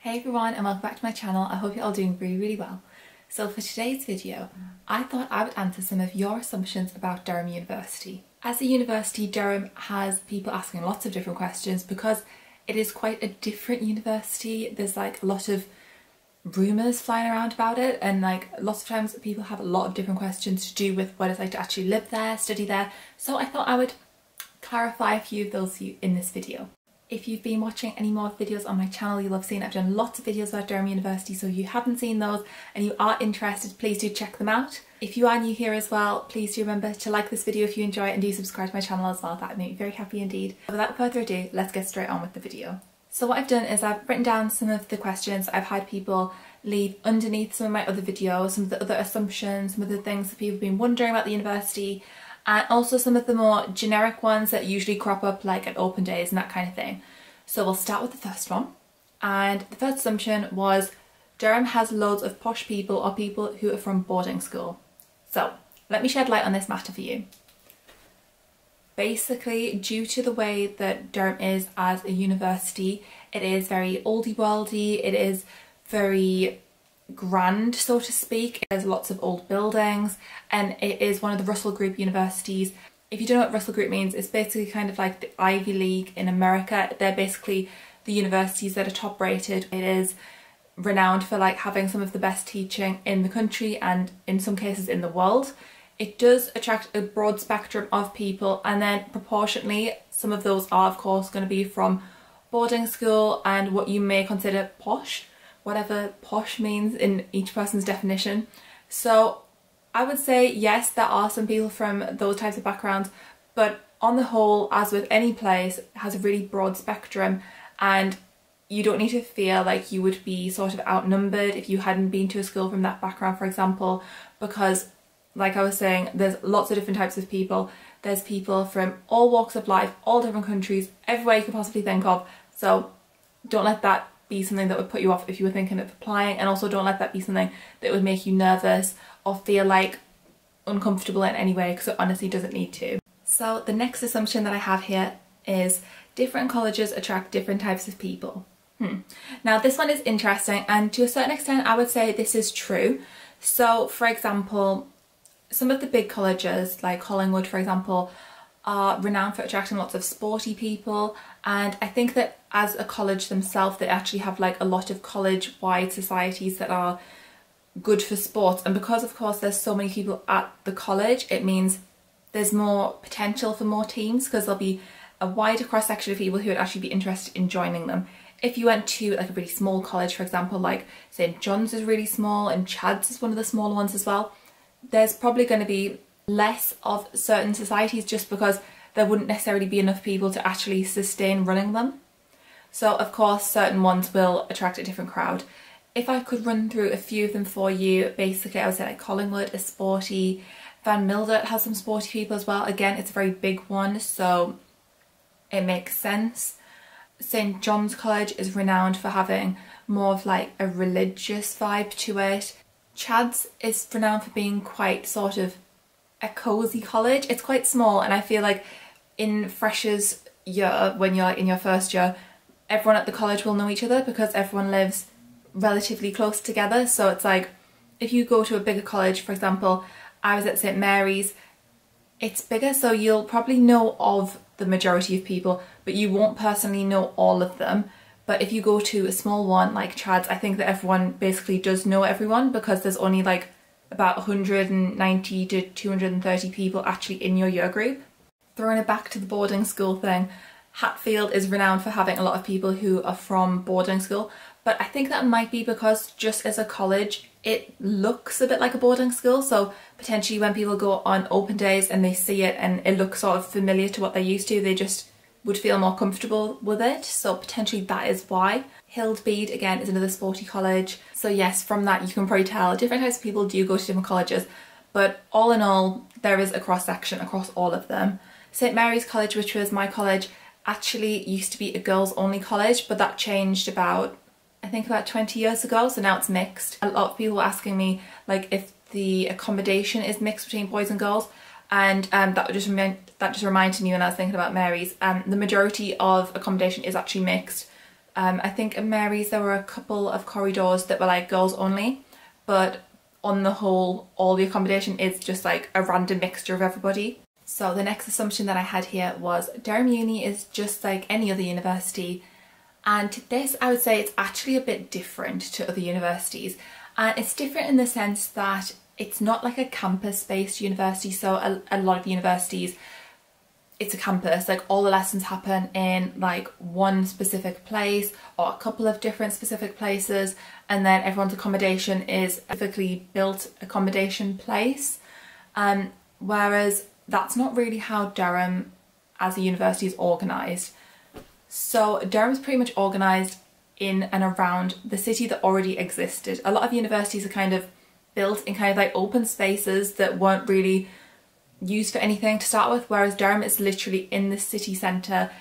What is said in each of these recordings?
Hey everyone and welcome back to my channel. I hope you're all doing really well. So for today's video, I thought I would answer some of your assumptions about Durham University. As a university, Durham has people asking lots of different questions because it is quite a different university. There's like a lot of rumours flying around about it, and like lots of times people have a lot of different questions to do with what it's like to actually live there, study there. So I thought I would clarify a few of those for you in this video. If you've been watching any more videos on my channel, you'll have seen I've done lots of videos about Durham University, so if you haven't seen those and you are interested, please do check them out. If you are new here as well, please do remember to like this video if you enjoy it, and do subscribe to my channel as well. That would make me very happy indeed. Without further ado, let's get straight on with the video. So what I've done is I've written down some of the questions I've had people leave underneath some of my other videos, some of the other assumptions, some of the things that people have been wondering about the university, and also some of the more generic ones that usually crop up like at open days and that kind of thing. So we'll start with the first one, and the first assumption was Durham has loads of posh people or people who are from boarding school. So let me shed light on this matter for you. Basically, due to the way that Durham is as a university, it is very oldie worldy, it is very grand, so to speak. There's lots of old buildings, and it is one of the Russell Group universities. If you don't know what Russell Group means, it's basically kind of like the Ivy League in America. They're basically the universities that are top rated. It is renowned for like having some of the best teaching in the country and in some cases in the world. It does attract a broad spectrum of people, and then proportionately some of those are of course going to be from boarding school and what you may consider posh, whatever posh means in each person's definition. So I would say yes, there are some people from those types of backgrounds, but on the whole, as with any place, it has a really broad spectrum, and you don't need to feel like you would be sort of outnumbered if you hadn't been to a school from that background, for example, because like I was saying, there's lots of different types of people. There's people from all walks of life, all different countries, everywhere you could possibly think of. So don't let that be something that would put you off if you were thinking of applying, and also don't let that be something that would make you nervous or feel like uncomfortable in any way, because it honestly doesn't need to. So the next assumption that I have here is different colleges attract different types of people. Now this one is interesting, and to a certain extent I would say this is true. So for example, some of the big colleges like Collingwood, for example, are renowned for attracting lots of sporty people, and I think that as a college themselves they actually have like a lot of college-wide societies that are good for sports, and because of course there's so many people at the college, it means there's more potential for more teams because there'll be a wider cross-section of people who would actually be interested in joining them. If you went to like a really small college, for example, like St John's is really small and Chad's is one of the smaller ones as well, there's probably going to be less of certain societies just because there wouldn't necessarily be enough people to actually sustain running them. So of course certain ones will attract a different crowd. If I could run through a few of them for you, basically I would say like Collingwood is sporty, Van Mildert has some sporty people as well. Again, it's a very big one, so it makes sense. St John's College is renowned for having more of like a religious vibe to it. Chad's is renowned for being quite sort of a cosy college. It's quite small, and I feel like in freshers year, when you're like in your first year, everyone at the college will know each other because everyone lives relatively close together. So it's like if you go to a bigger college, for example, I was at St Mary's, it's bigger, so you'll probably know of the majority of people, but you won't personally know all of them. But if you go to a small one like Chad's, I think that everyone basically does know everyone because there's only like about 190 to 230 people actually in your year group. Throwing it back to the boarding school thing, Hatfield is renowned for having a lot of people who are from boarding school, but I think that might be because just as a college it looks a bit like a boarding school, so potentially when people go on open days and they see it and it looks sort of familiar to what they're used to, they just would feel more comfortable with it, so potentially that is why. Hildbead again is another sporty college, so yes, from that you can probably tell different types of people do go to different colleges, but all in all there is a cross section across all of them. St Mary's College, which was my college, actually used to be a girls only college, but that changed about I think about 20 years ago, so now it's mixed. A lot of people were asking me like if the accommodation is mixed between boys and girls, and that just reminded me when I was thinking about Mary's. The majority of accommodation is actually mixed, I think at Mary's there were a couple of corridors that were like girls only, but on the whole all the accommodation is just like a random mixture of everybody. So the next assumption that I had here was Durham Uni is just like any other university, and this I would say it's actually a bit different to other universities. And it's different in the sense that it's not like a campus-based university. So a lot of universities, it's a campus, like all the lessons happen in like one specific place or a couple of different specific places, and then everyone's accommodation is a specifically built accommodation place. Whereas that's not really how Durham as a university is organised. So Durham's pretty much organised in and around the city that already existed. A lot of universities are kind of built in kind of like open spaces that weren't really used for anything to start with, whereas Durham is literally in the city centre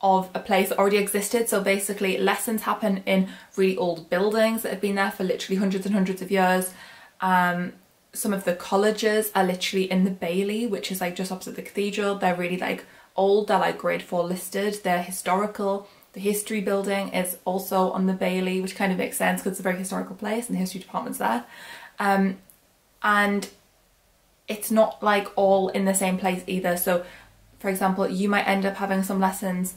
of a place that already existed. So basically lessons happen in really old buildings that have been there for literally hundreds and hundreds of years. Some of the colleges are literally in the Bailey, which is like just opposite the cathedral. They're really like old, they're like grade 4 listed, they're historical. The history building is also on the Bailey, which kind of makes sense because it's a very historical place and the history department's there. And it's not like all in the same place either. So for example, you might end up having some lessons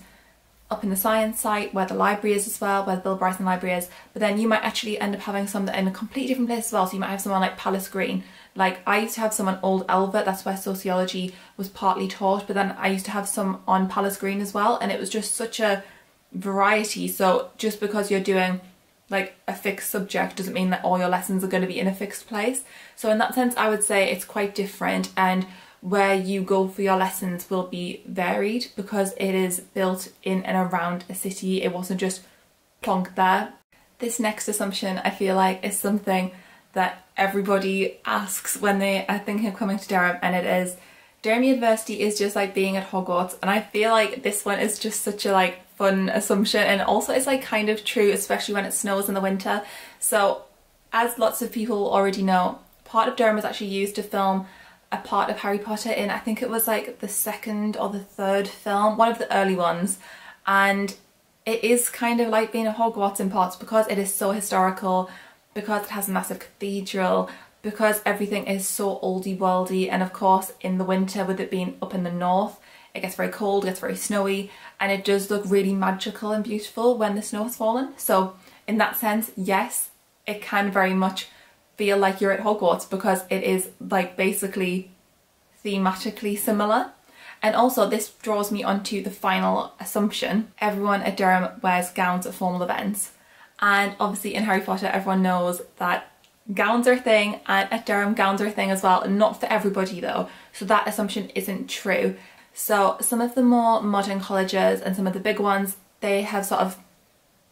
up in the science site where the library is as well, where the Bill Bryson Library is, but then you might actually end up having some that are in a completely different place as well. So you might have someone like Palace Green. Like I used to have some on Old Elva, that's where sociology was partly taught, but then I used to have some on Palace Green as well, and it was just such a variety. So just because you're doing like a fixed subject doesn't mean that all your lessons are going to be in a fixed place. So in that sense I would say it's quite different, and where you go for your lessons will be varied because it is built in and around a city. It wasn't just plonked there. This next assumption I feel like is something that everybody asks when they are thinking of coming to Durham, and it is Durham University is just like being at Hogwarts. And I feel like this one is just such a like fun assumption, and also it's like kind of true, especially when it snows in the winter. So as lots of people already know, part of Durham was actually used to film a part of Harry Potter in, I think it was like the second or the third film, one of the early ones. And it is kind of like being at Hogwarts in parts because it is so historical, because it has a massive cathedral, because everything is so oldie worldy, and of course in the winter with it being up in the north it gets very cold, it gets very snowy, and it does look really magical and beautiful when the snow has fallen. So in that sense, yes, it can very much feel like you're at Hogwarts because it is like basically thematically similar. And also this draws me onto the final assumption. Everyone at Durham wears gowns at formal events, and obviously in Harry Potter everyone knows that gowns are a thing, and at Durham gowns are a thing as well. Not for everybody though, so that assumption isn't true. So some of the more modern colleges and some of the big ones, they have sort of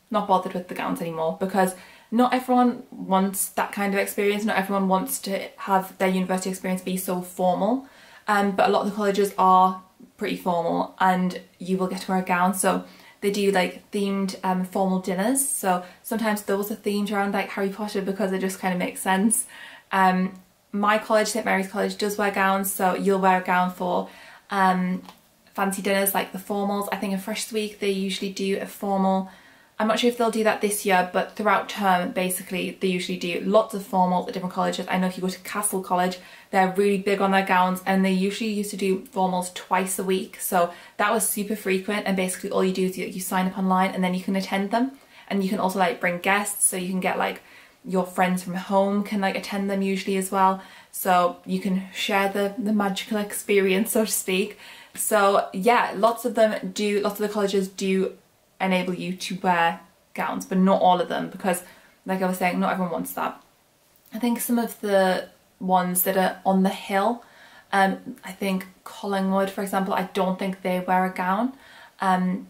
not bothered with the gowns anymore because not everyone wants that kind of experience. Not everyone wants to have their university experience be so formal, but a lot of the colleges are pretty formal and you will get to wear a gown. So they do like themed formal dinners, so sometimes those are themed around like Harry Potter because it just kind of makes sense. My college, St Mary's College, does wear gowns, so you'll wear a gown for fancy dinners like the formals. I think in Fresh Week they usually do a formal. I'm not sure if they'll do that this year, but throughout term basically they usually do lots of formals at different colleges. I know if you go to Castle College they're really big on their gowns, and they usually used to do formals twice a week, so that was super frequent. And basically all you do is you sign up online and then you can attend them, and you can also like bring guests, so you can get like your friends from home can like attend them usually as well, so you can share the magical experience, so to speak. So yeah, lots of the colleges do enable you to wear gowns, but not all of them, because like I was saying, not everyone wants that. I think some of the ones that are on the hill, I think Collingwood for example, I don't think they wear a gown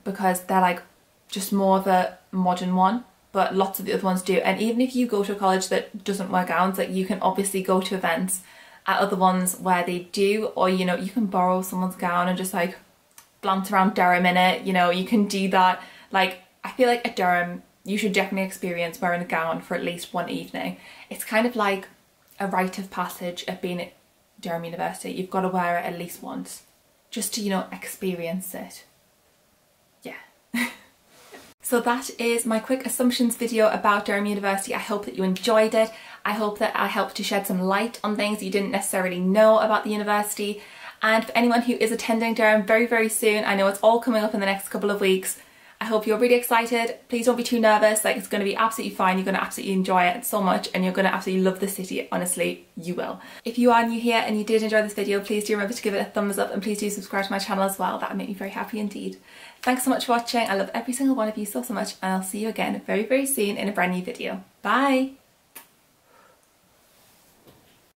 because they're like just more of a modern one, but lots of the other ones do. And even if you go to a college that doesn't wear gowns, like you can obviously go to events at other ones where they do, or you know, you can borrow someone's gown and just like blunt around Durham in it, you know, you can do that. Like I feel like at Durham you should definitely experience wearing a gown for at least one evening. It's kind of like a rite of passage at being at Durham University. You've got to wear it at least once just to, you know, experience it. Yeah. So that is my quick assumptions video about Durham University. I hope that you enjoyed it. I hope that I helped to shed some light on things you didn't necessarily know about the university. And for anyone who is attending Durham very, very soon, I know it's all coming up in the next couple of weeks. I hope you're really excited. Please don't be too nervous, like it's going to be absolutely fine. You're going to absolutely enjoy it so much and you're going to absolutely love the city. Honestly, you will. If you are new here and you did enjoy this video, please do remember to give it a thumbs up and please do subscribe to my channel as well. That would make me very happy indeed. Thanks so much for watching. I love every single one of you so much and I'll see you again very, very soon in a brand new video. Bye!